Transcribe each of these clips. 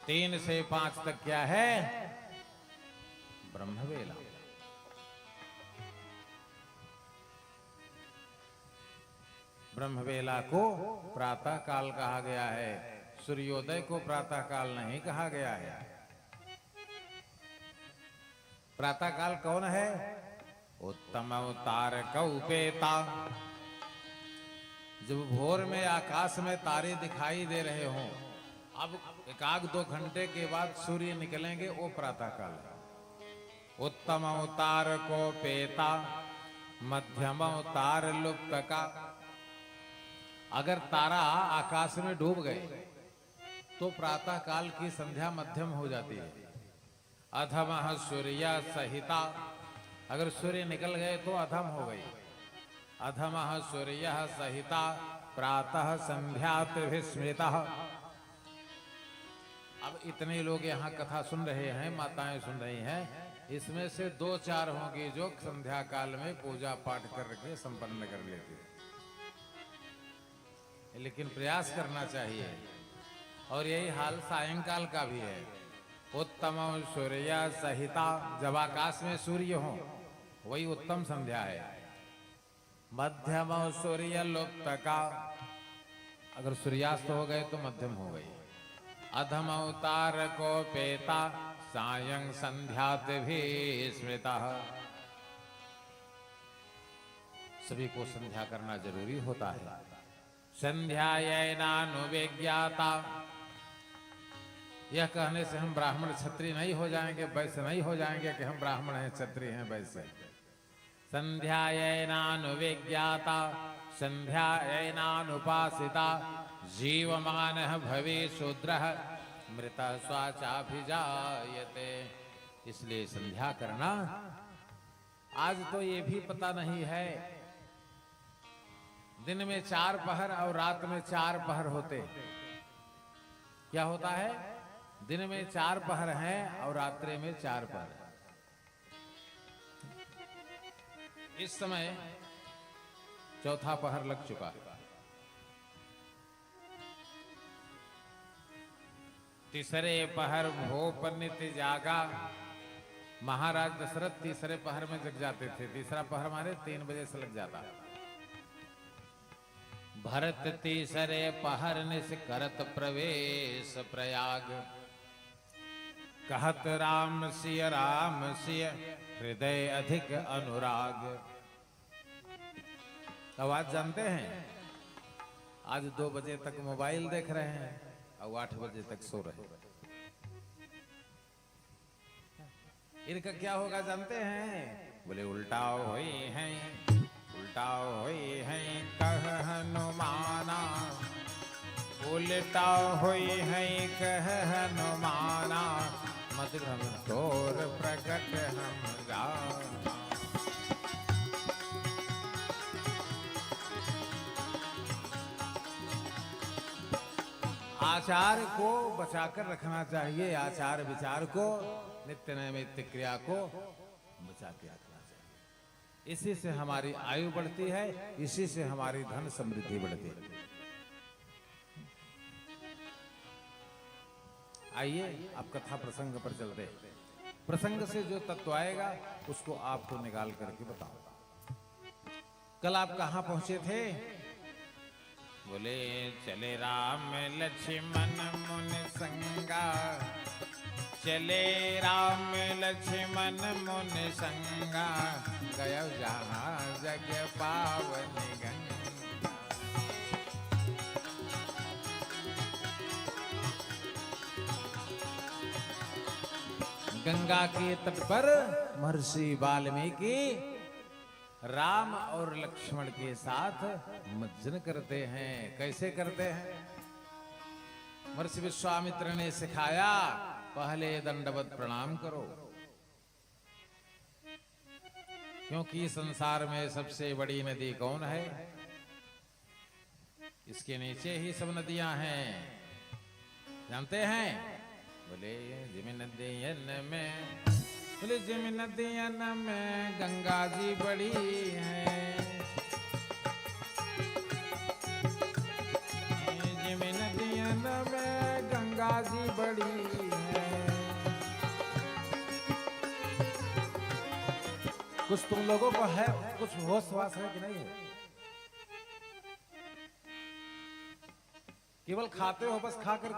3 से 5 तक क्या है? ब्रह्मवेला। ब्रह्मवेला को प्रातः काल कहा गया है, सूर्योदय को प्रातः काल नहीं कहा गया है। प्रातः काल कौन है? उत्तम तारक उपेता। जब भोर में आकाश में तारे दिखाई दे रहे हों, अब 1-2 घंटे के बाद सूर्य निकलेंगे, वो प्रातः काल है। उत्तम तारकोपेता मध्यम तारलुप्तका। अगर तारा आकाश में डूब गए तो प्रातः काल की संध्या मध्यम हो जाती है। अधमः सूर्य सहिता। अगर सूर्य निकल गए तो अधम हो गई। अधमः सूर्य सहिता प्रातः संध्या त्रिभिस्मृतः। अब इतने लोग यहाँ कथा सुन रहे हैं, माताएं सुन रही हैं, इसमें से 2-4 होंगी जो संध्या काल में पूजा पाठ करके संपन्न कर लेती है। लेकिन प्रयास करना चाहिए। और यही हाल सायंकाल का भी है। उत्तम सूर्य सहिता। जब आकाश में सूर्य हो वही उत्तम संध्या है। मध्यम सूर्य लुप्तका। अगर सूर्यास्त हो गए तो मध्यम हो गई। अधम तारकोपेता सायं संध्या भी स्मृता। सभी को संध्या करना जरूरी होता है। संध्यायनानुविज्ञाता। यह कहने से हम ब्राह्मण क्षत्रिय नहीं हो जाएंगे, वैसे नहीं हो जाएंगे कि हम ब्राह्मण हैं क्षत्रिय हैं वैसे। संध्यायनानुविज्ञाता संध्यायनानुपासिता जीवमानः भवे शूद्रः मृतः स्वाचाभिजायते। इसलिए संध्या करना। आज तो ये भी पता नहीं है, दिन में 4 पहर और रात में 4 पहर होते। क्या होता है? दिन में 4 पहर हैं और रात्रि में 4 पहर। इस समय 4था पहर लग चुका है। तीसरे पहर भोप नित्य जागा। महाराज दशरथ तीसरे पहर में जग जाते थे। तीसरा पहर मारे 3 बजे से लग जाता। भरत तीसरे पहर निस करत प्रवेश प्रयाग। कहत राम सिय हृदय अधिक अनुराग। अब आज जानते हैं, आज 2 बजे तक मोबाइल देख रहे हैं और 8 बजे तक सो रहे हैं। इनका क्या होगा जानते हैं? बोले उल्टा हुई है, उल्टा हुई है कह हनुमाना। उल्टा हुई है कह हनुमाना। मधुरम तोर प्रकट हम जाना। आचार को बचाकर रखना चाहिए। आचार विचार को, नित्य नैमित्तिक क्रिया को बचा के रखना चाहिए। इसी से हमारी आयु बढ़ती है, इसी से हमारी धन समृद्धि बढ़ती है। आइए अब कथा प्रसंग पर चलते हैं। प्रसंग से जो तत्व आएगा उसको आपको निकाल करके बताओ। कल आप कहां पहुंचे थे? बोले चले राम लक्ष्मण मुनि संगा। चले राम लक्ष्मण मुनि संगा। गया जहां जग पावनी गंगा। गंगा के तट पर महर्षि वाल्मीकि राम और लक्ष्मण के साथ मज्जन करते हैं। कैसे करते हैं? महर्षि विश्वामित्र ने सिखाया, पहले दंडवत प्रणाम करो, क्योंकि संसार में सबसे बड़ी नदी कौन है? इसके नीचे ही सब नदियां हैं, जानते हैं? बोले जिम नदियन में, बोले जिम नदियन में गंगा जी बड़ी है। जिम नदियन में गंगा बाजी बड़ी है। कुछ तुम लोगों को है, कुछ होश वास है कि नहीं है? केवल खाते हो, बस खाकर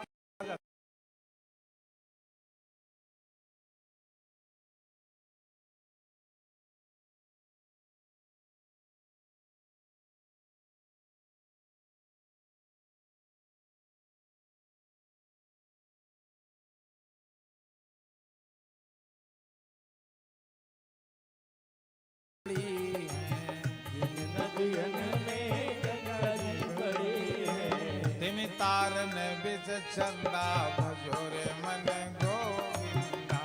तारन बिच चंदा भजोरे मन गोविंदा।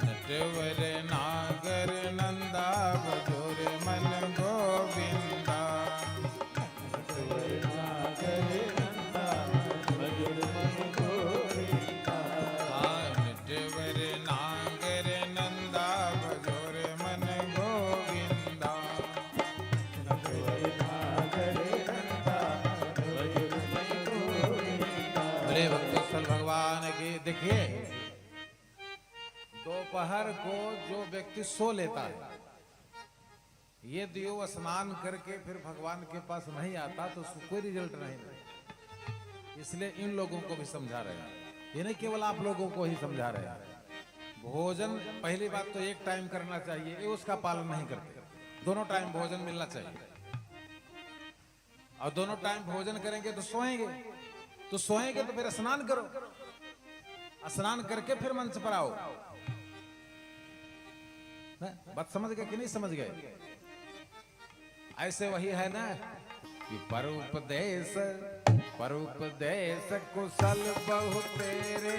नटवर नागर नंदा भजोरे मन गोविंदा। नटवर नागर नंदा भजोरे मन गोविंदा। हाँ, नटवर नागर नंदा भजोरे मन गोविंदा। अरे भक्तोत्सल भगवान की देखिए, दोपहर को जो व्यक्ति सो लेता है, ये दियो स्नान करके फिर भगवान के पास नहीं आता तो उसको कोई रिजल्ट नहीं। इसलिए इन लोगों को भी समझा रहे हैं, ये नहीं केवल आप लोगों को ही समझा रहे हैं। भोजन पहली बात तो एक टाइम करना चाहिए, ये उसका पालन नहीं करते। दोनों टाइम भोजन मिलना चाहिए, और दोनों टाइम भोजन करेंगे तो सोएंगे, तो सोएंगे तो फिर स्नान करो, स्नान करके फिर मंच पर आओ। बात समझ गए कि नहीं समझ गए? ऐसे वही है ना कि परोपदेश कुशल बहु तेरे,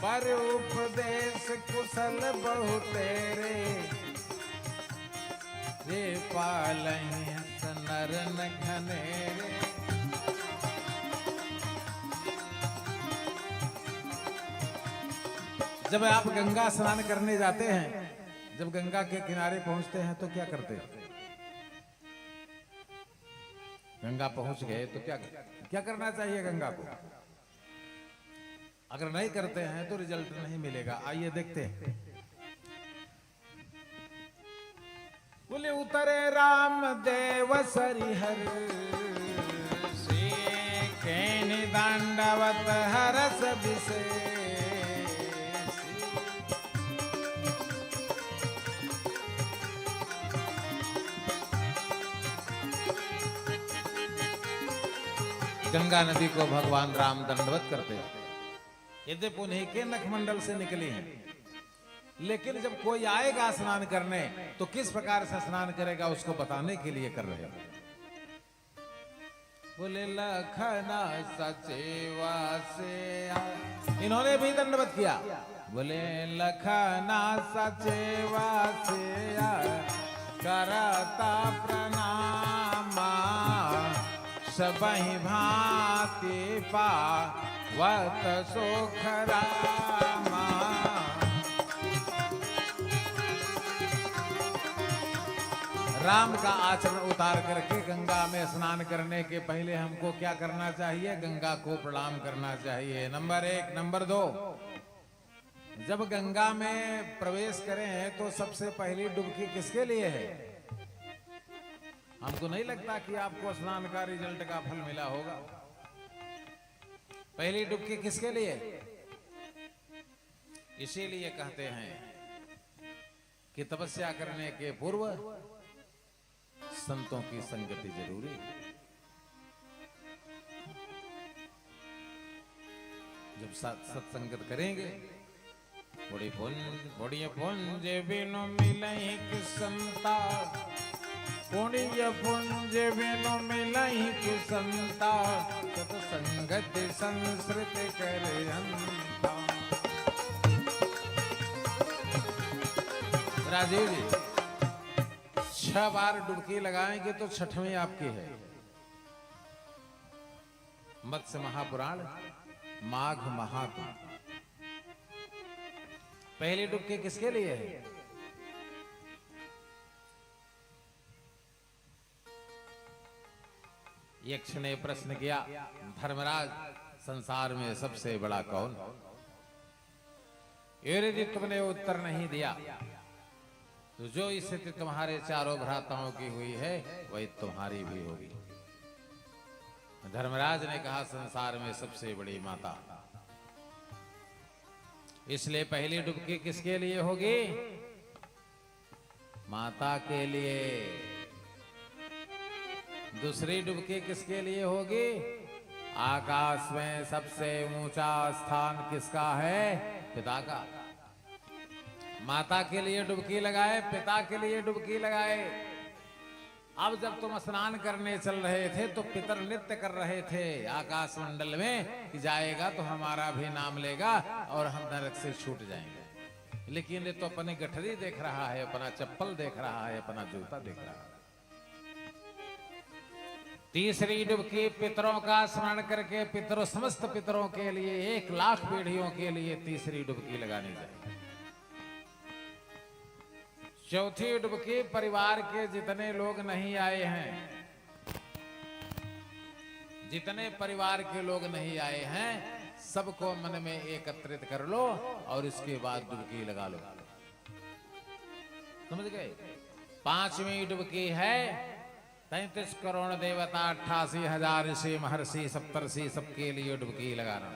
परोपदेश कुशल बहु तेरे, रे पालहि नर न घनेरे। जब आप गंगा स्नान करने जाते हैं, जब गंगा के किनारे पहुंचते हैं तो क्या करते हैं? गंगा पहुंच गए तो क्या करना चाहिए गंगा को? अगर नहीं करते हैं तो रिजल्ट नहीं मिलेगा। आइए देखते हैं। बोले उतरे राम देव सरिहर, केनि दांडवत हरस विशेष। गंगा नदी को भगवान राम दंडवत करते हैं। यद्यपि उन्हीं के नखमंडल से निकली हैं, लेकिन जब कोई आएगा स्नान करने तो किस प्रकार से स्नान करेगा उसको बताने के लिए कर रहे हैं। बोले लखना सचेवा से, इन्होंने भी दंडवत किया। बोले लखना सचेवा से करता प्रणामा, सबहि भांति पावत सुख रामा। राम का आचरण उतार करके गंगा में स्नान करने के पहले हमको क्या करना चाहिए? गंगा को प्रणाम करना चाहिए, नंबर 1। नंबर 2, जब गंगा में प्रवेश करें तो सबसे पहली डुबकी किसके लिए है? हमको नहीं लगता कि आपको स्नान का रिजल्ट का फल मिला होगा। पहली डुबकी किसके लिए? इसीलिए कहते हैं कि तपस्या करने के पूर्व संतों की संगति जरूरी है। जब सत्संगत करेंगे, बड़ी पुंज बिनु मिलहि कि संता, पुण्य पुंज बिनु मिलहि कि संता, सत्संगत संस्कृत कर अंता। राजीव जी 6 बार डुबकी लगाएंगे तो 6वीं आपकी है। मत्स्य महापुराण माघ महात्म। पहली डुबकी किसके लिए है? यक्ष ने प्रश्न किया, धर्मराज संसार में सबसे बड़ा कौन? यदि तुमने उत्तर नहीं दिया तो जो स्थिति तुम्हारे चारों भ्राताओं की हुई है वही तुम्हारी भी होगी। धर्मराज ने कहा, संसार में सबसे बड़ी माता। इसलिए पहली डुबकी किसके लिए होगी? माता के लिए। दूसरी डुबकी किसके लिए होगी? आकाश में सबसे ऊंचा स्थान किसका है? पिता का। माता के लिए डुबकी लगाए, पिता के लिए डुबकी लगाए। अब जब तुम स्नान करने चल रहे थे तो पितर नृत्य कर रहे थे आकाश मंडल में कि जाएगा तो हमारा भी नाम लेगा और हम नरक से छूट जाएंगे। लेकिन ये तो अपनी गठरी देख रहा है, अपना चप्पल देख रहा है, अपना जूता देख रहा है। तीसरी डुबकी पितरों का स्मरण करके पितरों, समस्त पितरों के लिए 1,00,000 पीढ़ियों के लिए तीसरी डुबकी लगानी चाहिए। चौथी डुबकी परिवार के जितने लोग नहीं आए हैं, जितने परिवार के लोग नहीं आए हैं सबको मन में एकत्रित कर लो और इसके बाद डुबकी लगा लो। समझ गए? पांचवी डुबकी है 33 करोड़ देवता, 88,000 ऋषि महर्षि सप्तर्षि सबके लिए डुबकी लगाना।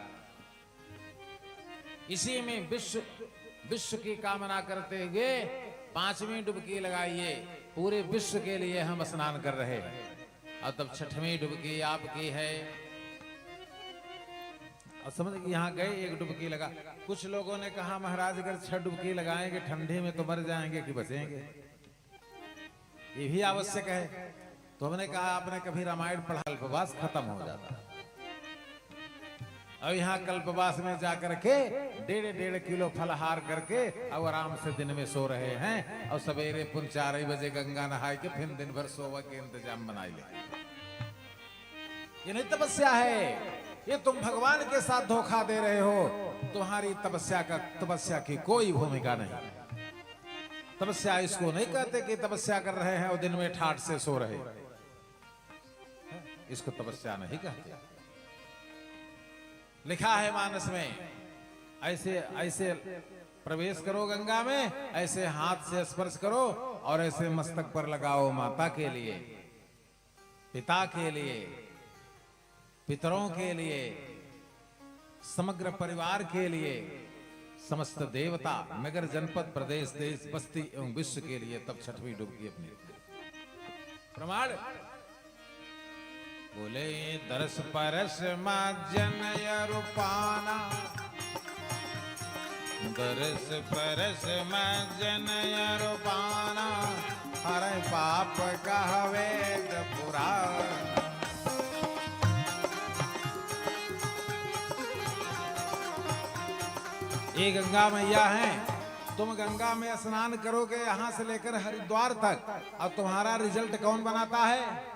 इसी में विश्व की कामना करते हुए पांचवी डुबकी लगाइए। पूरे विश्व के लिए हम स्नान कर रहे हैं। और तब छठवीं डुबकी आपकी है। और समझ गए? यहाँ गए, एक डुबकी लगा। कुछ लोगों ने कहा, महाराज अगर 6 डुबकी लगाएंगे ठंडी में तो मर जाएंगे कि बचेंगे? ये भी आवश्यक है। तो हमने कहा, आपने कभी रामायण पढ़ा? अल्पवास खत्म हो जाता। और यहाँ कल्पवास में जाकर के 1.5 किलो फलहार करके और आराम से दिन में सो रहे हैं और सवेरे पुन 4 बजे गंगा नहाए के फिर दिन भर सोवा के इंतजाम बनाए ले। ये नहीं तपस्या है, ये तुम भगवान के साथ धोखा दे रहे हो। तुम्हारी तपस्या की कोई भूमिका नहीं। तपस्या इसको नहीं कहते कि तपस्या कर रहे हैं और दिन में ठाठ से सो रहे, इसको तपस्या नहीं कहते। लिखा है मानस में, ऐसे ऐसे प्रवेश करो गंगा में, ऐसे हाथ से स्पर्श करो और ऐसे मस्तक पर लगाओ। माता के लिए, पिता के लिए, पितरों के लिए, समग्र परिवार के लिए, समस्त देवता, नगर जनपद प्रदेश देश बस्ती एवं विश्व के लिए। तब छठवीं डुबकी अपनी प्रमाण बोले, दरस परस जनय रूपाना, दरस परस जनय रूपाना, हरे पाप कहवे पुराण। ये गंगा मैया हैं, तुम गंगा में स्नान करोगे यहां से लेकर हरिद्वार तक। अब तुम्हारा रिजल्ट कौन बनाता है?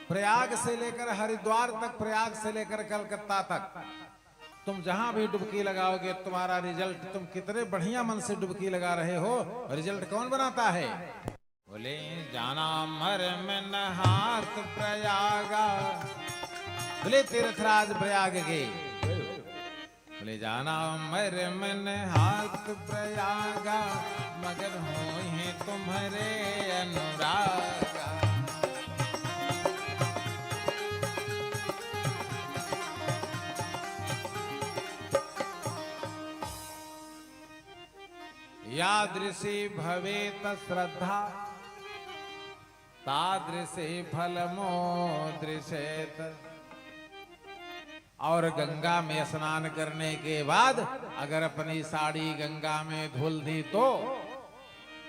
प्रयाग से लेकर हरिद्वार तक, प्रयाग से लेकर कलकत्ता तक, तुम जहां भी डुबकी लगाओगे तुम्हारा रिजल्ट, तुम कितने बढ़िया मन से डुबकी लगा रहे हो, रिजल्ट कौन बनाता है? बोले, जाना मर में हाथ प्रयागा। बोले तीर्थराज प्रयाग के, बोले जाना मर मन हाथ प्रयागा, मगर होए तुम्हारे अनुरागा। यादृशी भवेत श्रद्धा, तादृशी फलमोदृशेत। और गंगा में स्नान करने के बाद अगर अपनी साड़ी गंगा में धुल दी तो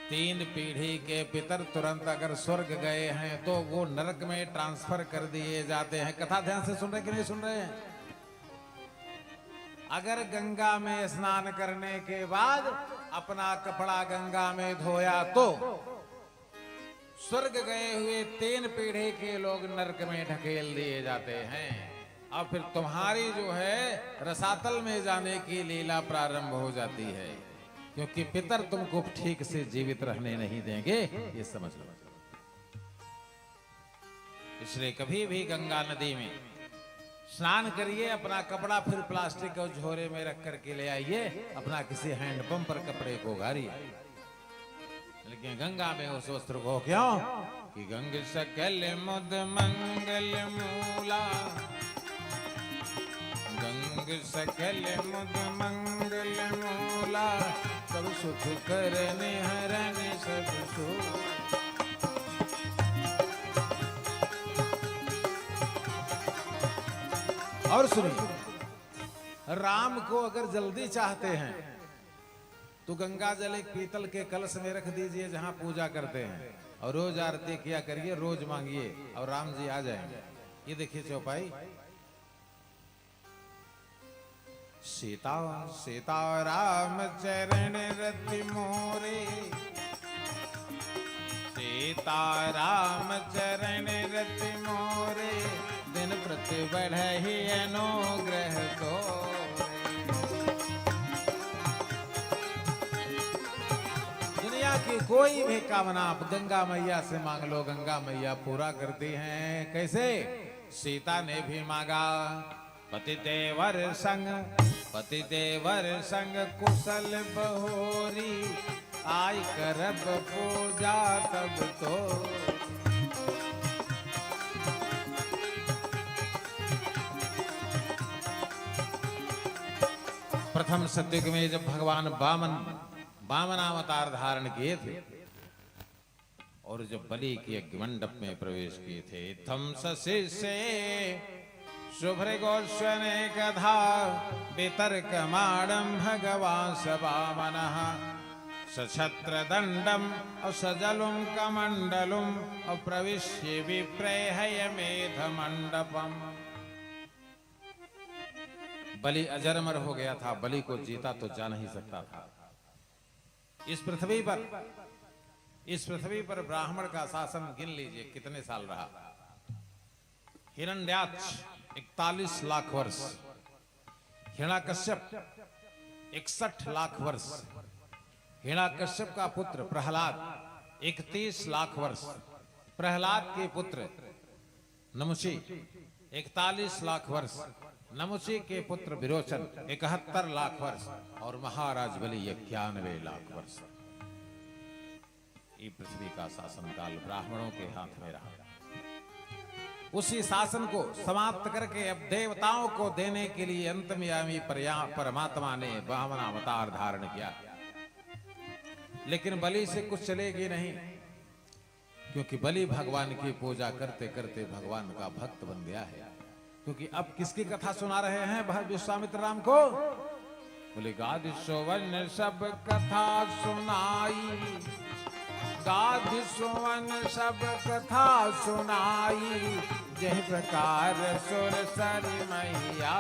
3 पीढ़ी के पितर तुरंत अगर स्वर्ग गए हैं तो वो नरक में ट्रांसफर कर दिए जाते हैं। कथा ध्यान से सुन रहे कि नहीं सुन रहे हैं? अगर गंगा में स्नान करने के बाद अपना कपड़ा गंगा में धोया तो स्वर्ग गए हुए 3 पीढ़ी के लोग नरक में ढकेल दिए जाते हैं। और फिर तुम्हारी जो है रसातल में जाने की लीला प्रारंभ हो जाती है, क्योंकि पितर तुमको ठीक से जीवित रहने नहीं देंगे, ये समझ लो। इसलिए कभी भी गंगा नदी में स्नान करिए, अपना कपड़ा फिर प्लास्टिक के झोरे में रख करके ले आइए, अपना किसी हैंडपंप पर कपड़े को गारिए, लेकिन गंगा में उस वस्त्र को क्यों कि गंग सकल मुद मंगल मूला, गंग सकल मुद मंगल मूला, सब सुख करने हरण सब सुख। और सुनिए, राम को अगर जल्दी चाहते हैं तो गंगा जल एक पीतल के कलश में रख दीजिए जहां पूजा करते हैं, और रोज आरती किया करिए, रोज मांगिए और राम जी आ जाएंगे। ये देखिए चौपाई, सीता सीता राम चरण रति मोरे, सीता राम चरण रति मोरे, दिन प्रति बढ़हि अनुग्रह को। दुनिया की कोई भी कामना आप गंगा मैया से मांग लो, गंगा मैया पूरा करती हैं। कैसे? सीता ने भी मांगा, पति देवर संग कुशल बहोरी, आई करब पूजा तब तो। प्रथम सतयुग में जब भगवान वामन अवतार धारण किए थे और जब बलि के यज्ञ मंडप में प्रवेश किए थे, थम से शुभ्र गोस्वने कथा वितर्क माणम भगवान सवामनः, सछत्र दंडम और सजलुम कमंडलुम और प्रविश्य विप्रेहय मेध मंडपम। बलि अजरमर हो गया था, बलि को जीता तो जा नहीं सकता था। इस पृथ्वी पर ब्राह्मण का शासन गिन लीजिए कितने साल रहा। हिरण्याक्ष 41 लाख वर्ष, हिरण्यकश्यप 61 लाख वर्ष, हिरण्यकश्यप का पुत्र प्रहलाद 31 लाख वर्ष, प्रहलाद के पुत्र नमुची 41 लाख वर्ष, नमुची के पुत्र विरोचन 71 लाख वर्ष, और महाराज बलि 91 लाख वर्ष। ये पृथ्वी का शासनकाल ब्राह्मणों के हाथ में रहा। उसी शासन को समाप्त करके अब देवताओं को देने के लिए अंतर्यामी परमात्मा ने वामन अवतार धारण किया। लेकिन बलि से कुछ चलेगी नहीं, क्योंकि बलि भगवान की पूजा करते करते भगवान का भक्त बन गया है। क्योंकि अब किसकी कथा सुना रहे हैं विश्वामित्र राम को? बोले गादि सोवन सब कथा सुनाई, गादि सोवन सब कथा सुनाई, जय प्रकार सुर सरी मैया।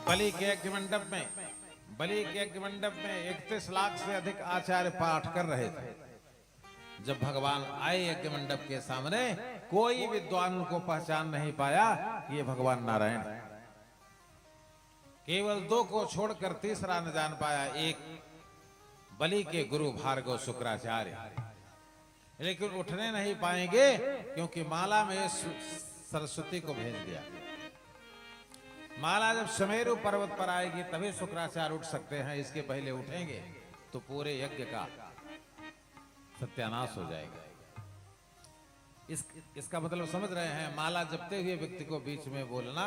बलि के यज्ञ मंडप में 31 लाख से अधिक आचार्य पाठ कर रहे थे। जब भगवान आए यज्ञ मंडप के सामने, कोई विद्वान उनको पहचान नहीं पाया कि ये भगवान नारायण। केवल 2 को छोड़कर तीसरा न जान पाया, एक बलि के गुरु भार्गव शुक्राचार्य। लेकिन उठने नहीं पाएंगे क्योंकि माला में सरस्वती को भेज दिया। माला जब सुमेरु पर्वत पर आएगी तभी शुक्राचार्य उठ सकते हैं, इसके पहले उठेंगे तो पूरे यज्ञ का सत्यानाश हो जाएगा। इसका मतलब समझ रहे हैं? माला जपते हुए व्यक्ति को बीच में बोलना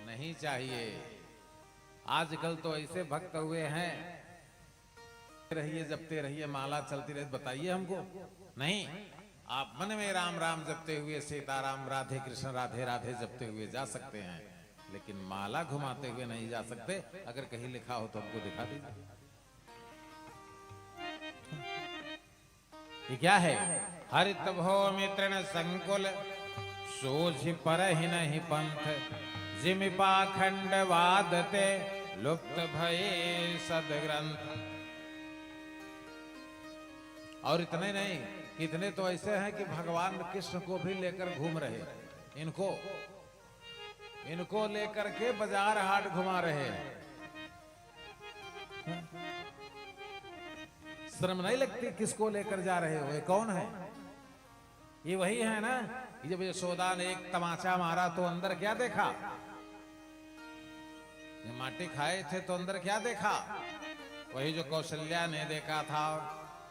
नहीं चाहिए। आजकल तो ऐसे भक्त हुए हैं, रहिए जपते रहिए, माला चलती रहे, बताइए हमको। नहीं, आप मन में राम राम जपते हुए सीताराम राधे कृष्ण राधे राधे जपते हुए जा सकते हैं, लेकिन माला घुमाते हुए नहीं जा सकते। अगर कहीं लिखा हो तो हमको दिखा दीजिए। ये क्या है? हरित भूमि तृण संकुल, सोझ पर ही नहीं पंथ, जिमि पाखंड वादते, लुप्त भये सदग्रंथ। और इतने नहीं, कितने तो ऐसे हैं कि भगवान कृष्ण को भी लेकर घूम रहे, इनको लेकर के बाजार हाट घुमा रहे हैं। शर्म नहीं लगती? किसको लेकर जा रहे हो? ये कौन है? ये वही है ना कि जब यशोदा ने एक तमाचा मारा तो अंदर क्या देखा? जब माटी खाए थे तो अंदर क्या देखा? वही जो कौशल्या ने देखा था।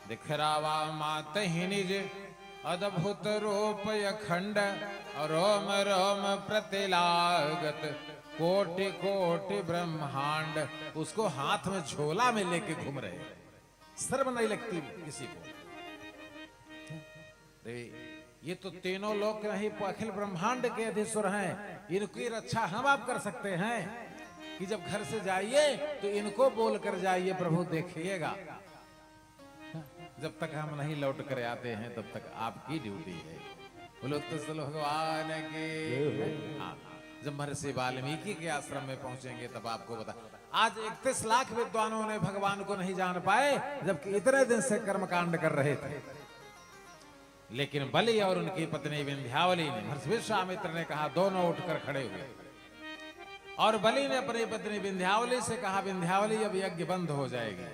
दिखरावा मात ही निज अद्भुत रूप अखंड, रोम रोम प्रतिलागत कोटि कोटि ब्रह्मांड। उसको हाथ में झोला में लेके घूम रहे। शर्म नहीं लगती किसी को? ये तो तीनों लोग नहीं, अखिल ब्रह्मांड के अधीश्वर हैं। इनकी रक्षा हम आप कर सकते हैं कि जब घर से जाइए तो इनको बोल कर जाइए, प्रभु देखिएगा। जब तक हम नहीं लौट कर आते हैं तब तक आपकी ड्यूटी है। बोलो तो चलो भगवान के। हाँ, जब महर्षि वाल्मीकि के आश्रम में पहुंचेंगे तब आपको बता। आज 31 लाख विद्वानों ने भगवान को नहीं जान पाए, जबकि इतने दिन से कर्मकांड कर रहे थे। लेकिन बलि और उनकी पत्नी विंध्यावली ने, महर्षि विश्वामित्र ने कहा, दोनों उठकर खड़े हुए। और बलि ने अपनी पत्नी विंध्यावली से कहा, विंध्यावली अब यज्ञ बंद हो जाएगी।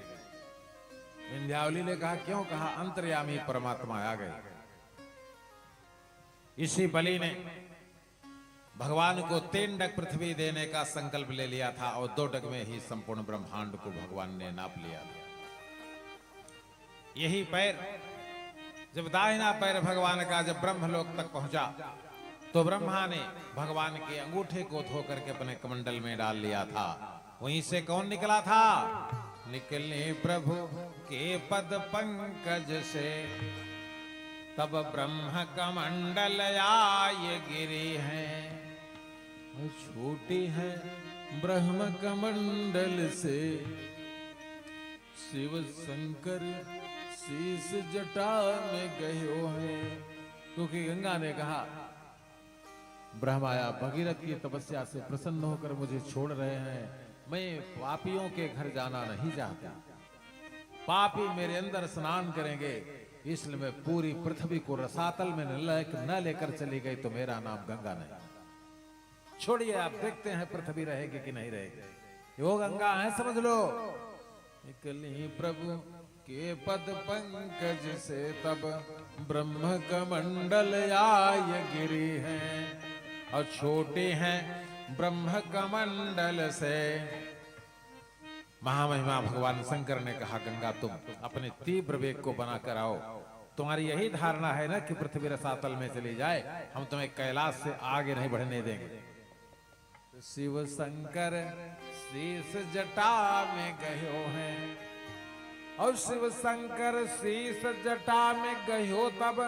विंध्यावली ने कहा, क्यों? कहा, अंतर्यामी परमात्मा आ गए। इसी बलि ने भगवान को 3 डग पृथ्वी देने का संकल्प ले लिया था और 2 डग में ही संपूर्ण ब्रह्मांड को भगवान ने नाप लिया था। यही पैर, जब दाहिना पैर भगवान का जब ब्रह्मलोक तक पहुंचा तो ब्रह्मा ने भगवान के अंगूठे को धो करके अपने कमंडल में डाल लिया था। वहीं से कौन निकला था? निकले प्रभु के पद पंकज से, तब ब्रह्म कमंडल आय गिरी है। छोटी है ब्रह्म कमंडल से, शिव शंकर शीस जटा में गयो है। क्योंकि गंगा ने कहा, ब्रह्माया भगीरथ की तपस्या से प्रसन्न होकर मुझे छोड़ रहे हैं, मैं पापियों के घर जाना नहीं चाहता। पापी मेरे अंदर स्नान करेंगे, इसलिए मैं पूरी पृथ्वी को रसातल में न लेकर चली गई तो मेरा नाम गंगा नहीं। छोड़िए, आप देखते हैं पृथ्वी रहेगी कि नहीं रहेगी। वो गंगा है, समझ लो। निकली प्रभु के पद पंकज से, तब ब्रह्म कमंडल आय गिरी है। और छोटे हैं ब्रह्म कमंडल से। महामहिमा भगवान शंकर ने कहा, गंगा तुम अपने तीव्र वेग को बना कर आओ। तुम्हारी यही धारणा है ना कि पृथ्वी रसातल में चली जाए, हम तुम्हें कैलाश से आगे नहीं बढ़ने देंगे। शिव शंकर शीस जटा में गयो है। और शिव शंकर शीस जटा में गयो, तब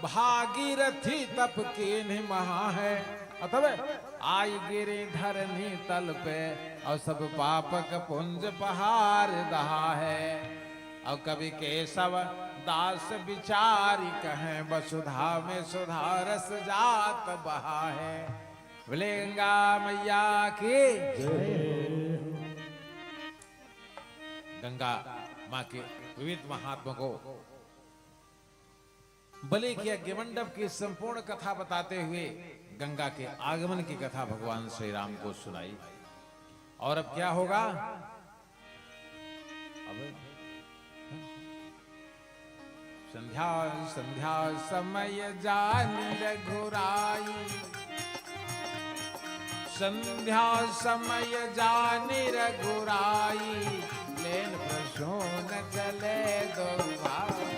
भागीरथी तप कीन्ह महा है। तब आई गिरी धरनी तल पे, और सब पापक पुंज पहाड़ दहा है। और कवि केशव दास विचारी कहें, वसुधा में सुधा रस जात बहा है। गंगा मैया की जय। गंगा माँ के विविध महात्मा को बलि के यज्ञ मंडप की संपूर्ण कथा बताते हुए गंगा के आगमन की कथा भगवान श्री राम को सुनाई। और अब क्या होगा? अब संध्या संध्या समय जानी रघुराई, संध्या समय जानी रघुराई, लेन प्रसोन चले दो भाई।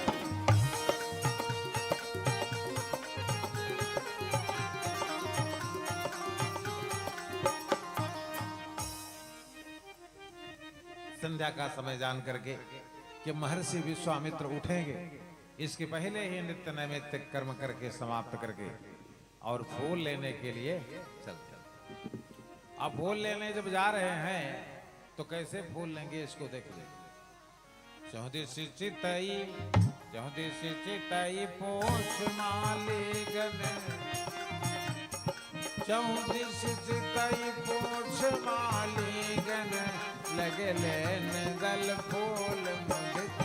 संध्या का समय जान करके कि महर्षि विश्वामित्र उठेंगे, इसके पहले ही नित्य नैमित्तिक कर्म करके समाप्त करके और फूल लेने के लिए चलते। अब फूल लेने जब जा रहे हैं तो कैसे फूल लेंगे इसको देख लीजिए। चौदिसी चितई पोष माली गन, चौदिसी चितई पोष माली गन, लगे लेन गल फूल मुदित।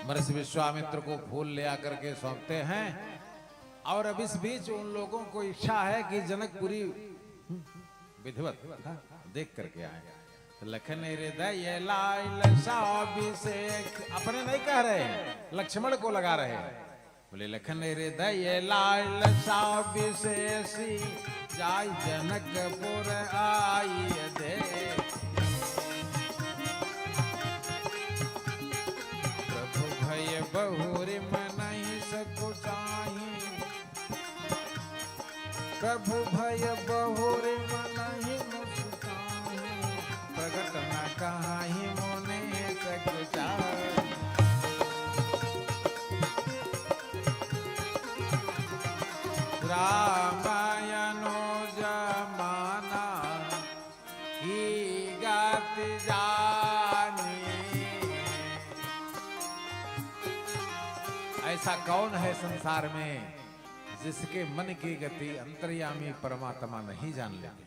महर्षि विश्वामित्र को फूल ले आकर के सौंपते हैं। और अब इस बीच उन लोगों को इच्छा है कि जनकपुरी विधिवत देख करके आए। तो लखन हृदय लाल अभिषेक अपने नहीं कह रहे हैं, लक्ष्मण को लगा रहे हैं। बोले लखन हृदय लाल विशेषी जाय जनकपुर आई दे। प्रभु भय बहुरी मनहि सकु चाहि, प्रभु भय बहुरी मनहि मुसु चाहि, प्रगट न काहि मोने सकु चाहि। रामायणो जमाना की गात जानी। ऐसा कौन है संसार में जिसके मन की गति अंतर्यामी परमात्मा नहीं जान लेते।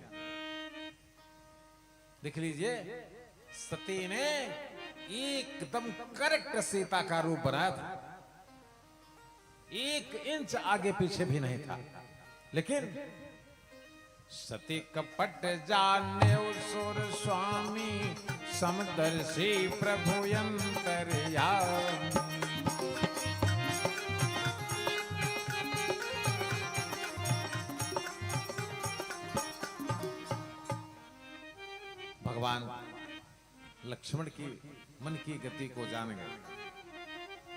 देख लीजिए, सती ने एकदम करेक्ट सीता का रूप बनाया था, 1 इंच आगे पीछे भी नहीं था। लेकिन सती कपट जाने सुर स्वामी, समदर्शी प्रभु अंतर्यामी। भगवान लक्ष्मण की मन की गति को जान गए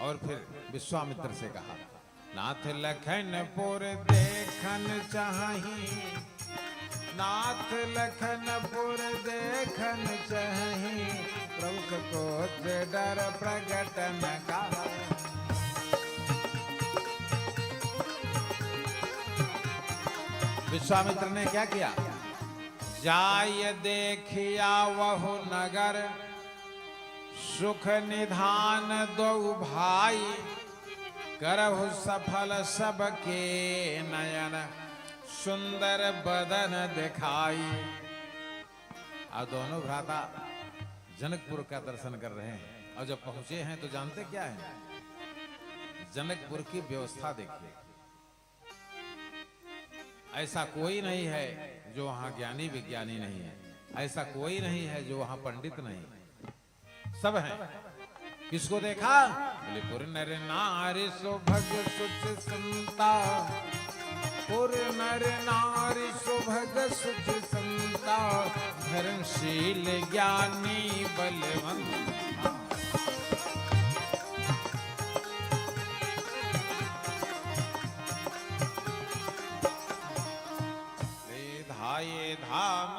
और फिर विश्वामित्र से कहा, नाथ लखनपुर देखन चाही, नाथ लखनपुर देखन चाही, प्रभु को डर प्रगट न का। विश्वामित्र ने क्या किया, जाय देखिया वहु नगर, सुख निधान दो भाई, करहु सफल सबके नयन, सुंदर बदन दिखाई। अब दोनों भ्राता जनकपुर का दर्शन कर रहे हैं और जब पहुंचे हैं तो जानते क्या है, जनकपुर की व्यवस्था देखिए। ऐसा कोई नहीं है जो वहां ज्ञानी विज्ञानी नहीं है, ऐसा कोई नहीं है जो वहां पंडित नहीं, सब हैं। किसको देखा, बोले पुर नर नारी सुभग सुच संता, पुर नर नारी सुभग सुच संता, धर्मशील ज्ञानी बलवंत। धाये धाम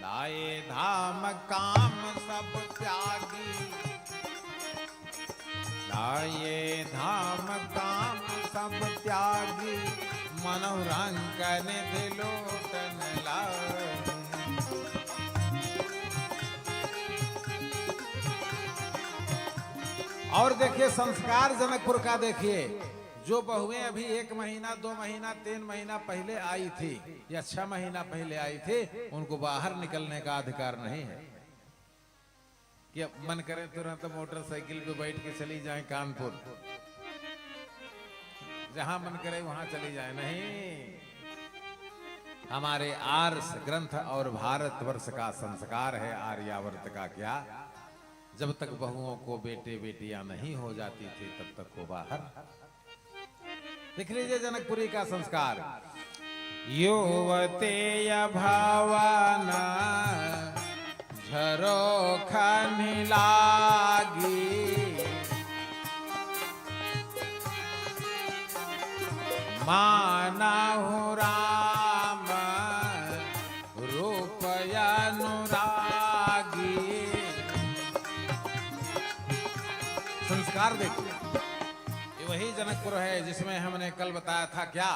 धाये धाम काम सब त्यागी, धाये धाम काम सब त्यागी, मनोरंग निधि लोटन लागी। और देखिए संस्कार जनकपुर का देखिए, जो बहुएं अभी 1 महीना 2 महीना 3 महीना पहले आई थी या 6 महीना पहले आई थी, उनको बाहर निकलने का अधिकार नहीं है कि मन करे तुरंत मोटरसाइकिल पे बैठ के चली जाए कानपुर, जहां मन करे वहां चली जाए। नहीं, हमारे आर्ष ग्रंथ और भारतवर्ष का संस्कार है, आर्यावर्त का क्या, जब तक बहुओं को बेटे बेटियां नहीं हो जाती थी तब तक वो बाहर। देख लीजिए जनकपुरी का संस्कार, युवते भावना झरोखा लागी, मानहु राम रूप अनुरागी। संस्कार देखिए, वही जनकपुर है जिसमें हमने कल बताया था क्या,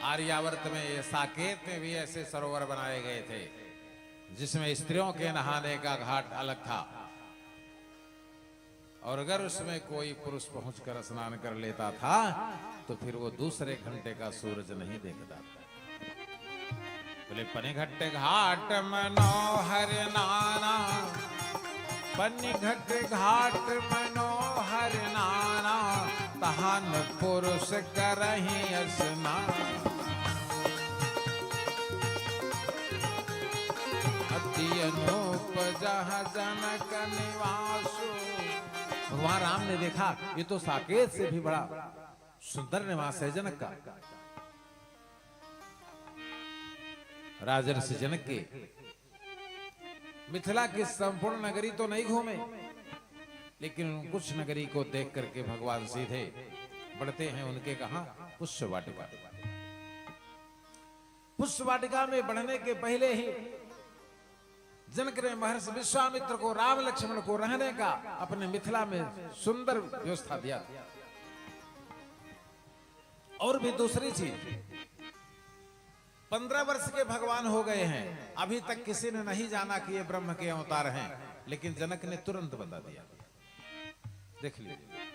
आर्यावर्त में ये साकेत में भी ऐसे सरोवर बनाए गए थे जिसमें स्त्रियों के नहाने का घाट अलग था, और अगर उसमें कोई पुरुष पहुंचकर स्नान कर लेता था तो फिर वो दूसरे घंटे का सूरज नहीं देखता था। बोले पनिघट्ट घाट मनोहर नाना, पनिघट्ट घाट मनोहर नाना, तहान पुर पुरुष करहि स्नान। अति अनूप जहाँ जनक निवासु। भगवान राम ने देखा ये तो साकेत से भी बड़ा सुंदर निवास है जनक का। राजर्षि जनक के मिथिला की संपूर्ण नगरी तो नहीं घूमे, लेकिन कुछ नगरी को देख करके भगवान सीधे बढ़ते हैं उनके कहां, पुष्प वाटिका। पुष्प वाटिका में बढ़ने के पहले ही जनक ने महर्षि विश्वामित्र को, राम लक्ष्मण को रहने का अपने मिथिला में सुंदर व्यवस्था दिया। और भी दूसरी चीज, 15 वर्ष के भगवान हो गए हैं, अभी तक किसी ने नहीं जाना कि ये ब्रह्म के अवतार हैं, लेकिन जनक ने तुरंत बता दिया। देख लीजिए